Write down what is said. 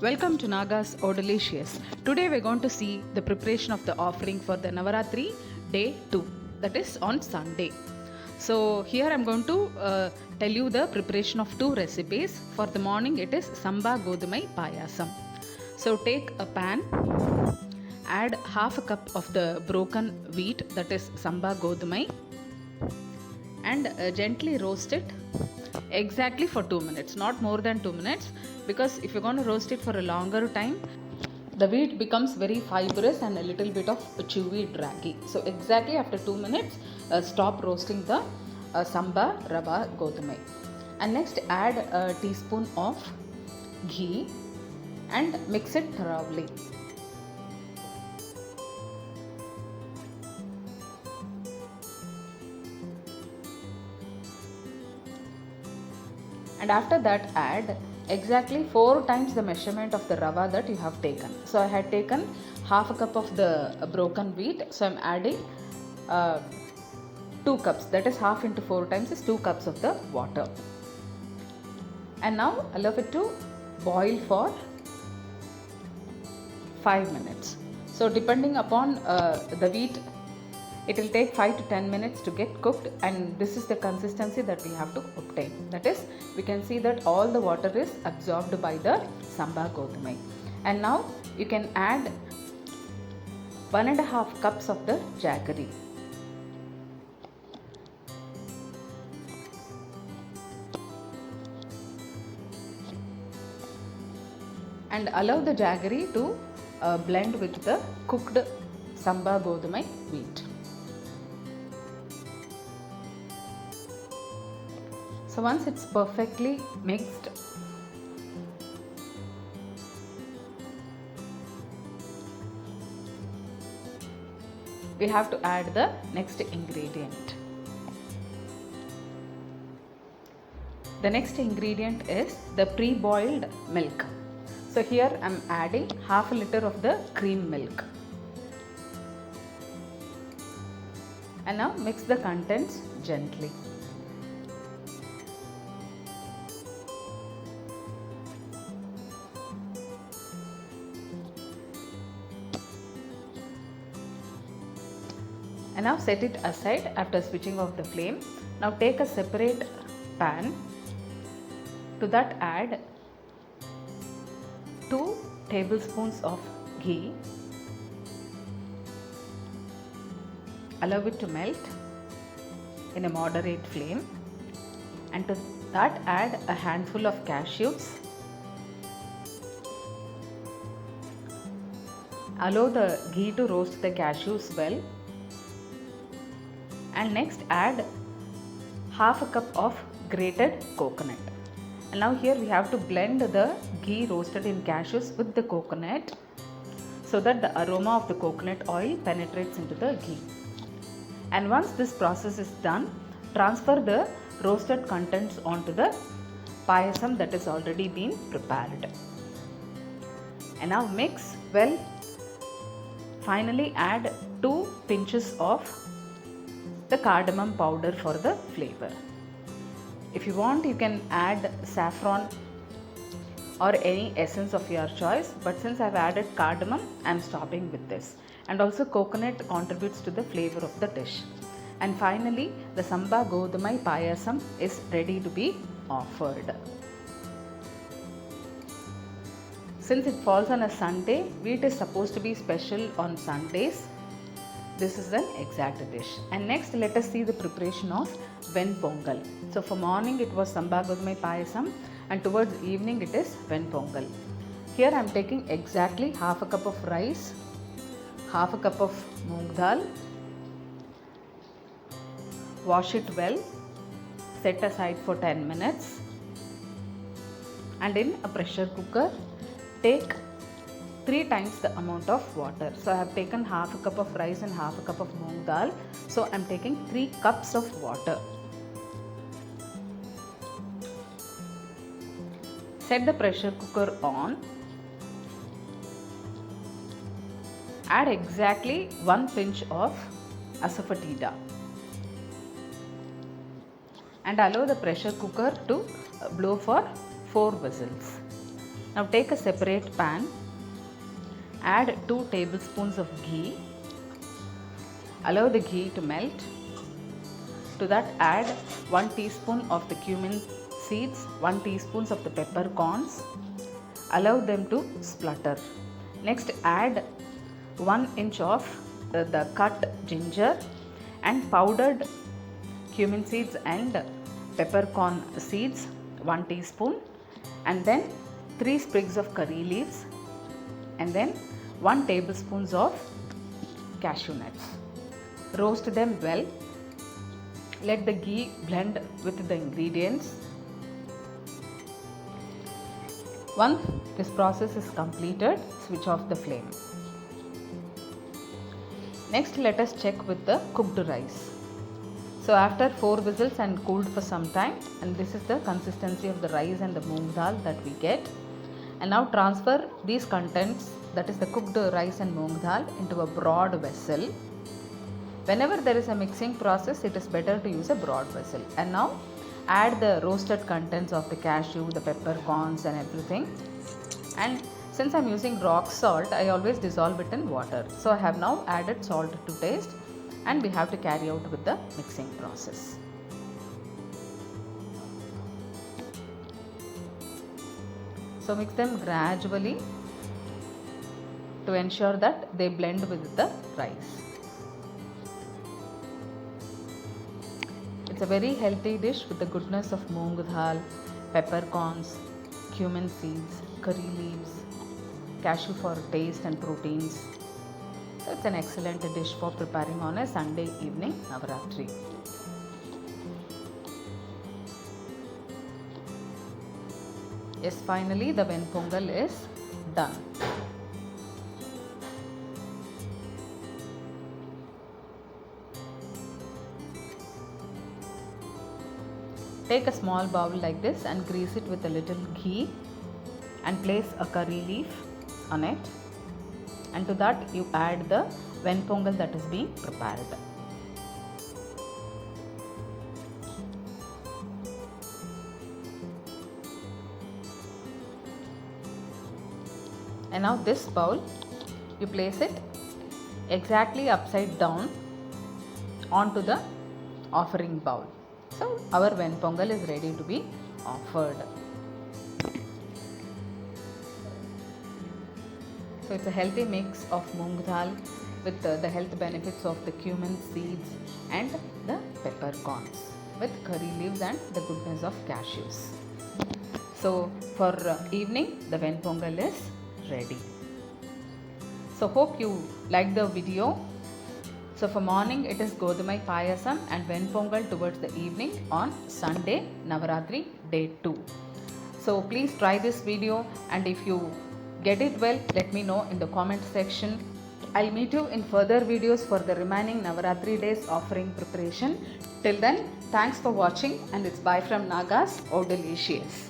Welcome to Naga's Odalicious. Today we're going to see the preparation of the offering for the Navaratri day 2, that is on Sunday. So here I'm going to tell you the preparation of two recipes. For the morning it is Samba Godumai Payasam. So take a pan, add half a cup of the broken wheat, that is Samba Godumai, and gently roast it exactly for 2 minutes, not more than 2 minutes, because if you're going to roast it for a longer time, the wheat becomes very fibrous and a little bit of chewy, draggy. So exactly after 2 minutes, stop roasting the Samba Rava Godumai. And next add a teaspoon of ghee and mix it thoroughly. And after that add exactly 4 times the measurement of the rava that you have taken. So I had taken half a cup of the broken wheat, so I am adding 2 cups, that is half into 4 times is 2 cups of the water. And now allow it to boil for 5 minutes. So depending upon the wheat, it will take 5 to 10 minutes to get cooked, and this is the consistency that we have to obtain. That is, we can see that all the water is absorbed by the Samba Godumai. And now you can add 1.5 cups of the jaggery. And allow the jaggery to blend with the cooked Samba Godumai wheat. So once it's perfectly mixed, we have to add the next ingredient. The next ingredient is the pre-boiled milk. So here I am adding half a liter of the cream milk. And now mix the contents gently. And now set it aside after switching off the flame. Now take a separate pan. To that add 2 tablespoons of ghee. Allow it to melt in a moderate flame. And to that add a handful of cashews. Allow the ghee to roast the cashews well. And next add half a cup of grated coconut. And now here we have to blend the ghee roasted in cashews with the coconut so that the aroma of the coconut oil penetrates into the ghee. And once this process is done, transfer the roasted contents onto the payasam that is already been prepared. And now mix well. Finally add 2 pinches of the cardamom powder for the flavor. If you want, you can add saffron or any essence of your choice, but since I have added cardamom, I am stopping with this. And also coconut contributes to the flavor of the dish. And finally, the Samba Godumai Payasam is ready to be offered. Since it falls on a Sunday, wheat is supposed to be special on Sundays. This is an exact dish. And next let us see the preparation of Ven Pongal. So for morning it was Samba Godumai Payasam, and towards evening it is Ven Pongal. Here I am taking exactly half a cup of rice, half a cup of moong dal. Wash it well, set aside for 10 minutes, and in a pressure cooker take 3 times the amount of water. So I have taken half a cup of rice and half a cup of moong dal. So I am taking 3 cups of water. Set the pressure cooker on. Add exactly 1 pinch of asafoetida. And allow the pressure cooker to blow for 4 whistles. Now take a separate pan, add 2 tablespoons of ghee, allow the ghee to melt. To that add 1 teaspoon of the cumin seeds, 1 teaspoon of the peppercorns, allow them to splutter. Next add 1 inch of the cut ginger and powdered cumin seeds and peppercorn seeds 1 teaspoon, and then 3 sprigs of curry leaves, and then 1 tablespoon of cashew nuts. Roast them well. Let the ghee blend with the ingredients. Once this process is completed, switch off the flame. Next, let us check with the cooked rice. So after 4 whistles and cooled for some time, and this is the consistency of the rice and the moong dal that we get. And now transfer these contents, that is the cooked rice and moong dal, into a broad vessel. Whenever there is a mixing process, it is better to use a broad vessel. And now add the roasted contents of the cashew, the peppercorns and everything. And since I am using rock salt, I always dissolve it in water. So I have now added salt to taste, and we have to carry out with the mixing process. So mix them gradually to ensure that they blend with the rice. It's a very healthy dish with the goodness of moong dal, peppercorns, cumin seeds, curry leaves, cashew for taste and proteins. So it's an excellent dish for preparing on a Sunday evening Navaratri. Yes, finally the Venpongal is done. Take a small bowl like this and grease it with a little ghee and place a curry leaf on it, and to that you add the Venpongal that is being prepared. And now this bowl, you place it exactly upside down onto the offering bowl. So our Venpongal is ready to be offered. So it's a healthy mix of moong dal with the health benefits of the cumin seeds and the peppercorns, with curry leaves and the goodness of cashews. So for evening, the Venpongal is ready. So hope you liked the video. So for morning it is Godumai Payasam and Venpongal towards the evening on Sunday Navaratri day 2. So please try this video, and if you get it well, let me know in the comment section. I'll meet you in further videos for the remaining Navaratri days offering preparation. Till then, thanks for watching, and it's bye from Nagas. Oh delicious.